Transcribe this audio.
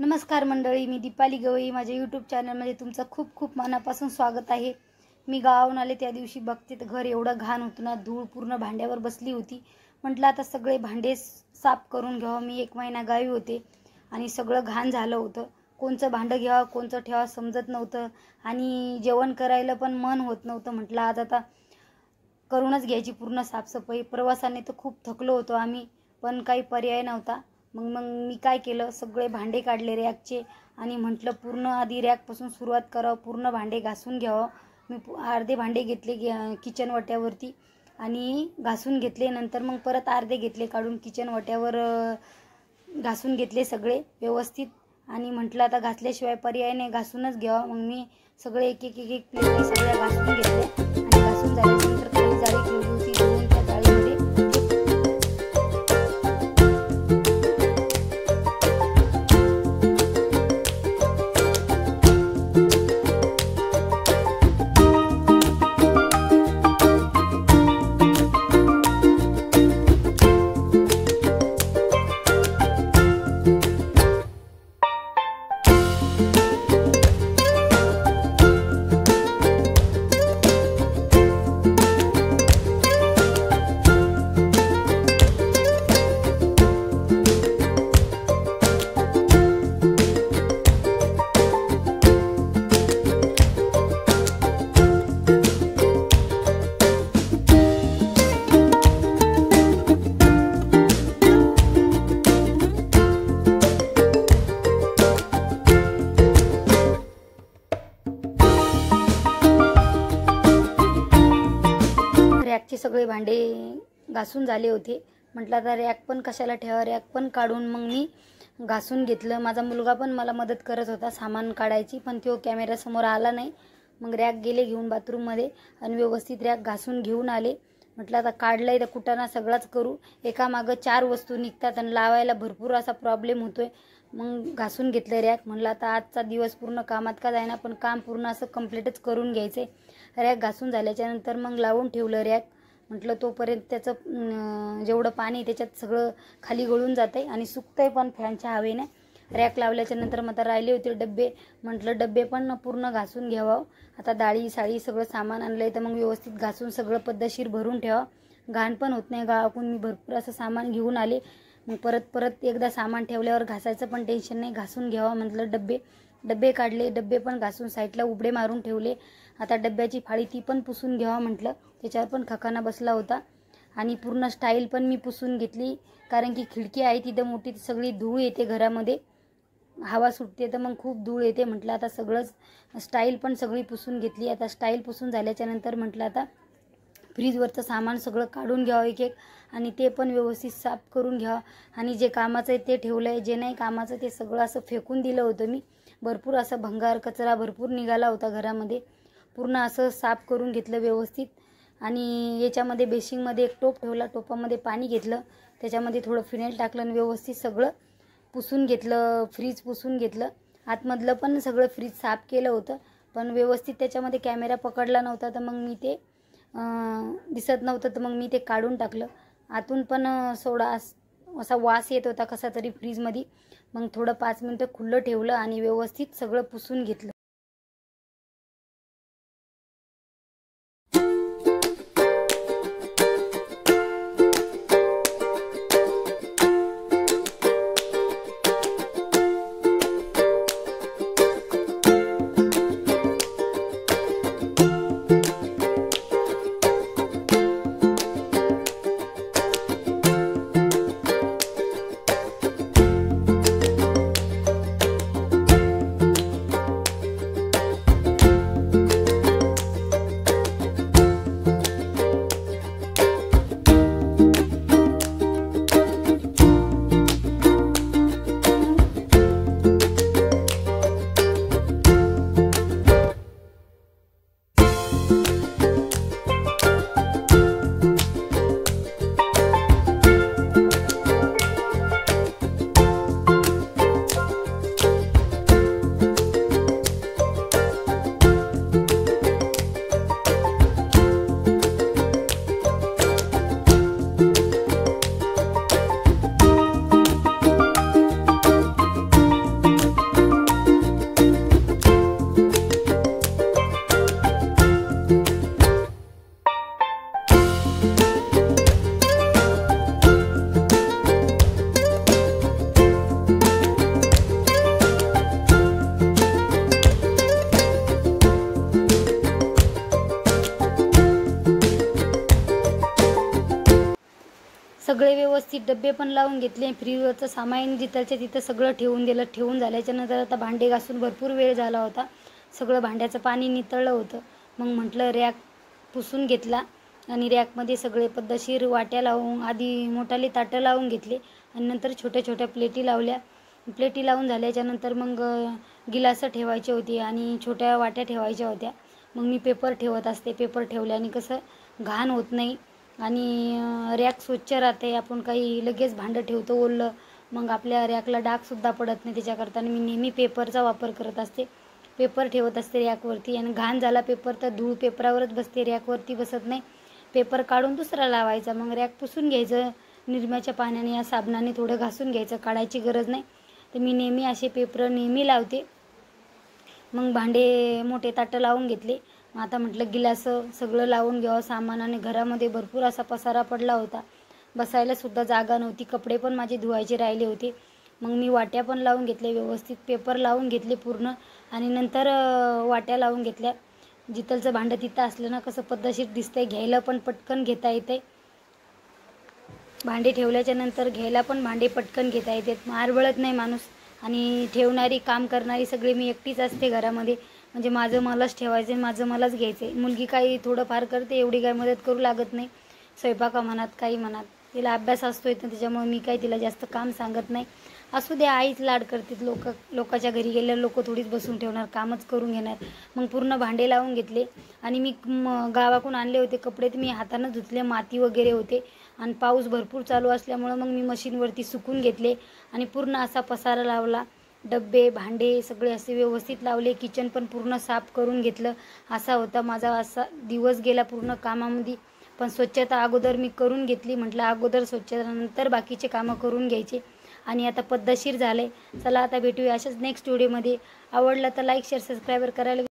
नमस्कार मंडळी, मी दीपाली गवई. माझ्या यूट्यूब चॅनलमध्ये तुमचं खूप खूप मनापासून स्वागत आहे. मी गावावरून आले त्या दिवशी बघते तर घर एवढं घाण होतं ना, धूळ पूर्ण भांड्यावर बसली होती. म्हटलं आता सगळे भांडे साफ करून घ्यावं. मी 1 महिना गावी होते आणि सगळं घाण झालं होतं. कोणचं भांडं घ्यावं कोणचं ठेवावं समजत नव्हतं आणि जेवण करायला पण मन होत नव्हतं. म्हटलं आज आता करूनच घ्यायची पूर्ण साफसफाई. प्रवासाने तर खूप थकलो होतो आम्ही, पण काही पर्याय नव्हता. मग मी काय केलं, सगळे भांडे काढले रॅकचे आणि म्हटलं पूर्ण आधी रॅकपासून सुरुवात करावं, पूर्ण भांडे घासून घ्यावं. मी अर्धे भांडे घेतले किचन वाट्यावरती आणि घासून घेतले. नंतर मग परत अर्धे घेतले काढून किचन वाट्यावर घासून घेतले सगळे व्यवस्थित. आणि म्हटलं आता घासल्याशिवाय पर्याय नाही, घासूनच घ्यावं. मग मी सगळे एक एक एक एक प्लेट सगळ्या घासून घेतल्या आणि घासून झाल्यानंतर खाली जाळी ठेवली होती धुवून त्या जाळीमध्ये. रॅकचे सगळे भांडे घासून झाले होते. म्हटलं आता रॅक पण कशाला ठेवा, रॅक पण काढून मग मी घासून घेतलं. माझा मुलगा पण मला मदत करत होता सामान काढायची, पण तो कॅमेऱ्यासमोर आला नाही. मग रॅक गेले घेऊन बाथरूममध्ये आणि व्यवस्थित रॅक घासून घेऊन आले. म्हटलं आता काढलंय तर कुटाणा सगळाच करू. एकामागं 4 वस्तू निघतात आणि लावायला भरपूर असा प्रॉब्लेम होतोय. मग घासून घेतलं रॅक. म्हटलं आता आजचा दिवस पूर्ण कामात का जायना, पण काम पूर्ण असं कम्प्लीटच करून घ्यायचं आहे. रॅक घासून झाल्याच्यानंतर मग लावून ठेवलं रॅक. म्हटलं तोपर्यंत त्याचं जेवढं पाणी त्याच्यात सगळं खाली गळून जातं आहे आणि सुकतं आहे पण फॅनच्या हवेने. रॅक लावल्याच्यानंतर मग आता राहिले होते डब्बे. म्हटलं डब्बे पण पूर्ण घासून घ्यावं. आता डाळी साळी सगळं सामान आणलं आहे तर मग व्यवस्थित घासून सगळं पद्धतशीर भरून ठेवा, घाण पण होत नाही. गावाकडून मी भरपूर असं सामान घेऊन आले. मग परत एकदा सामान ठेवल्यावर घासायचं पण टेन्शन नाही, घासून घ्यावं. म्हटलं डब्बे काढले, डब्बे पण घासून साईडला उबडे मारून ठेवले. आता डब्याची फाळी ती पण पुसून घ्यावं म्हटलं, त्याच्यावर पण खकाना बसला होता. आणि पूर्ण स्टाईल पण मी पुसून घेतली, कारण की खिडकी आहे तिथं मोठी, सगळी धूळ येते घरामध्ये, हवा सुटते तर मग खूप धूळ येते. म्हटलं आता सगळंच स्टाईल पण सगळी पुसून घेतली. आता स्टाईल पुसून झाल्याच्यानंतर म्हटलं आता फ्रीजवरचं सामान सगळं काढून घ्यावं एक एक आणि ते पण व्यवस्थित साफ करून घ्यावं. आणि जे कामाचं आहे ते ठेवलं आहे, जे नाही कामाचं ते सगळं असं फेकून दिलं होतं मी. भरपूर असं भंगार कचरा भरपूर निघाला होता घरामध्ये. पूर्ण असं साफ करून घेतलं व्यवस्थित. आणि याच्यामध्ये बेसिंगमध्ये एक टोप ठेवला, टोपामध्ये पाणी घेतलं, त्याच्यामध्ये थोडं फिनेल टाकलं आणि व्यवस्थित सगळं पुसून घेतलं. फ्रीज पुसून घेतलं, आतमधलं पण सगळं फ्रीज साफ केलं होतं, पण व्यवस्थित त्याच्यामध्ये कॅमेरा पकडला नव्हता तर मग मी ते दिसत नव्हतं तर मग मी ते काढून टाकलं. आतून पण सोडा असा वास येत होता कसा तरी फ्रीजमध्ये. मग थोडं 5 मिनटं खुल्लं ठेवलं आणि व्यवस्थित सगळं पुसून घेतलं. व्यवस्थित डब्बे पण लावून घेतले. फ्रीजवरचं सामान जिथलच्या तिथं सगळं ठेवून दिलं. ठेवून झाल्याच्यानंतर आता भांडे घासून भरपूर वेळ झाला होता. सगळं भांड्याचं पाणी नितळलं होतं. मग म्हटलं रॅक पुसून घेतला आणि रॅकमध्ये सगळे पद्धतशीर वाट्या लावून आधी मोठाले ताटं लावून घेतले आणि नंतर छोट्या छोट्या प्लेटी लावल्या. प्लेटी लावून झाल्याच्यानंतर मग गिलासं ठेवायची होती आणि छोट्या वाट्या ठेवायच्या होत्या. मग मी पेपर ठेवत असते. पेपर ठेवल्याने कसं घाण होत नाही आणि रॅक स्वच्छ राहते. आपण काही लगेच भांडं ठेवतो ओलं, मग आपल्या रॅकला डागसुद्धा पडत नाही. त्याच्याकरता मी नेहमी पेपरचा वापर करत असते. पेपर ठेवत असते रॅकवरती आणि घाण झाला पेपर तर धूळ पेपरावरच बसते, रॅकवरती बसत नाही. पेपर काढून दुसरा लावायचा. मग रॅक पुसून घ्यायचं निरम्याच्या पाण्याने या साबणाने थोडं घासून घ्यायचं, काढायची गरज नाही. तर मी नेहमी असे पेपर नेहमी लावते. मग भांडे मोठे ताटं लावून घेतले. आता म्हटलं गिलासं सगळं लावून घ्यावं सामान आणि घरामध्ये भरपूर असा पसारा पडला होता. बसायलासुद्धा जागा नव्हती. कपडे पण माझे धुवायचे राहिले होते. मग मी वाट्या पण लावून घेतल्या व्यवस्थित. पेपर लावून घेतले पूर्ण आणि नंतर वाट्या लावून घेतल्या. जिथलचं भांडं तिथं असलं ना कसं पद्धतशीर दिसतंय, घ्यायला पण पटकन घेता येते. भांडे ठेवल्याच्या नंतर घ्यायला पण भांडे पटकन घेता येतात. मारबळत नाही माणूस. आणि ठेवणारी काम करणारी सगळी मी एकटीच असते घरामध्ये. म्हणजे माझं मलाच ठेवायचं आहे, माझं मलाच घ्यायचं आहे. मुलगी काही थोडंफार करते, एवढी काही मदत करू लागत नाही. स्वयंपाका म्हणत काही म्हणत, तिला अभ्यास असतोय तर त्याच्यामुळे मी काही तिला जास्त काम सांगत नाही. असू दे, आईच लाड करतात. लोकाच्या घरी गेल्यावर लोक थोडीच बसून ठेवणार, कामच करून घेणार. मग पूर्ण भांडे लावून घेतले आणि मी गावाकडून आणले होते कपडे तर मी हातानं धुतले. माती वगैरे होते आणि पाऊस भरपूर चालू असल्यामुळं मग मी मशीनवरती सुकून घेतले आणि पूर्ण असा पसारा लावला. डब्बे भांडे सगळे असे व्यवस्थित लावले. किचन पण पूर्ण साफ करून घेतलं. असा होता माझा असा दिवस गेला पूर्ण कामामध्ये. पण स्वच्छता अगोदर मी करून घेतली. म्हटलं अगोदर स्वच्छता नंतर बाकीचे कामं करून घ्यायचे आणि आता पद्धतशीर झाले. चला आता भेटूया अशाच नेक्स्ट व्हिडिओमध्ये. आवडला तर लाईक शेअर सबस्क्राईबर करायला